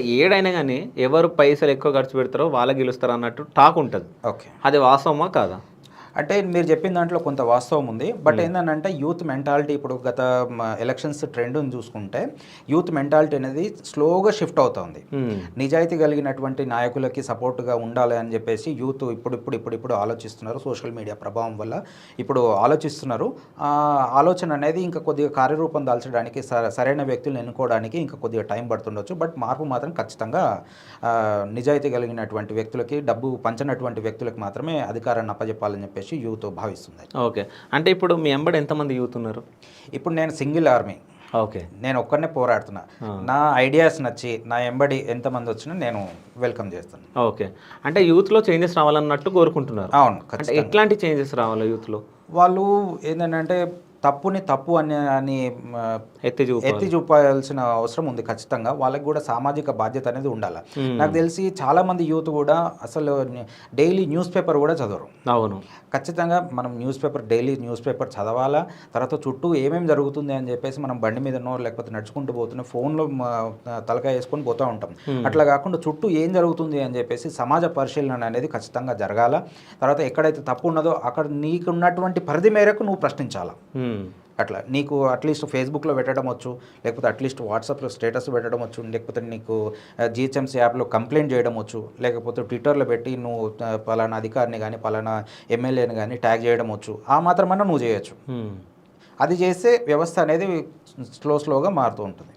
ఏడైనా గానీ ఎవరు పైసలు ఎక్కువ ఖర్చు పెడతారో వాళ్ళే గెలుస్తారు అన్నట్టు టాక్ ఉంటది. ఓకే. అది వాస్తవమా కాదా? అంటే మీరు చెప్పిన దాంట్లో కొంత వాస్తవం ఉంది. బట్ ఏందనంటే యూత్ మెంటాలిటీ ఇప్పుడు గత ఎలక్షన్స్ ట్రెండ్‌ని చూసుకుంటే యూత్ మెంటాలిటీ అనేది స్లోగా షిఫ్ట్ అవుతోంది. నిజాయితీ కలిగినటువంటి నాయకులకి సపోర్ట్‌గా ఉండాలి అని చెప్పేసి యూత్ ఇప్పుడు ఆలోచిస్తున్నారు. సోషల్ మీడియా ప్రభావం వల్ల ఇప్పుడు ఆలోచిస్తున్నారు. ఆలోచన అనేది ఇంకా కొద్దిగా కార్యరూపం దాల్చడానికి సరైన వ్యక్తులను ఎన్నుకోవడానికి ఇంకా కొద్దిగా టైం పడుతుండొచ్చు. బట్ మార్పు మాత్రం ఖచ్చితంగా నిజాయితీ కలిగినటువంటి వ్యక్తులకి, డబ్బు పంచనటువంటి వ్యక్తులకు మాత్రమే అధికారాన్ని అప్పజెప్పాలని చెప్పేసి యూత్ భావిస్తుంది. ఓకే. అంటే ఇప్పుడు మీ ఎంబడి ఎంతమంది యూత్ ఉన్నారు? ఇప్పుడు నేను సింగిల్ ఆర్మీ. ఓకే. నేను ఒక్కడినే పోరాడుతున్నా. నా ఐడియాస్ నచ్చి నా ఎంబడి ఎంతమంది వచ్చినా నేను వెల్కమ్ చేస్తాను. ఓకే. అంటే యూత్‌లో చేంజెస్ రావాలన్నట్టు కోరుకుంటున్నారు. అవును. అంటే ఖచ్చితంగా. ఎట్లాంటి చేంజెస్ రావాలి యూత్‌లో? వాళ్ళు ఏంటంటే తప్పుని తప్పు అని ఎత్తి చూపాల్సిన అవసరం ఉంది ఖచ్చితంగా. వాళ్ళకి కూడా సామాజిక బాధ్యత అనేది ఉండాలి. నాకు తెలిసి చాలామంది యూత్ కూడా అసలు డైలీ న్యూస్ పేపర్ కూడా చదవరు. అవును. ఖచ్చితంగా మనం డైలీ న్యూస్ పేపర్ చదవాలా. తర్వాత చుట్టూ ఏమేమి జరుగుతుంది అని చెప్పేసి మనం బండి మీదనో లేకపోతే నడుచుకుంటూ పోతున్న ఫోన్లో తలకాయ వేసుకొని పోతూ ఉంటాం. అట్లా కాకుండా చుట్టూ ఏం జరుగుతుంది అని చెప్పేసి సమాజ పరిశీలన అనేది ఖచ్చితంగా జరగాల. తర్వాత ఎక్కడైతే తప్పు ఉన్నదో అక్కడ నీకున్నటువంటి పరిధి మేరకు నువ్వు ప్రశ్నించాలా. అట్లా నీకు అట్లీస్ట్ ఫేస్బుక్లో పెట్టడం వచ్చు, లేకపోతే అట్లీస్ట్ వాట్సాప్లో స్టేటస్ పెట్టడం వచ్చు, లేకపోతే నీకు జిహెచ్ఎంసీ యాప్లో కంప్లైంట్ చేయడం వచ్చు, లేకపోతే ట్విట్టర్లో పెట్టి నువ్వు పలానా అధికారిని కానీ పలానా ఎమ్మెల్యేని కానీ ట్యాగ్ చేయడం వచ్చు. ఆ మాత్రమన్నా నువ్వు చేయొచ్చు. అది చేస్తే వ్యవస్థ అనేది స్లోగా మారుతూ ఉంటుంది.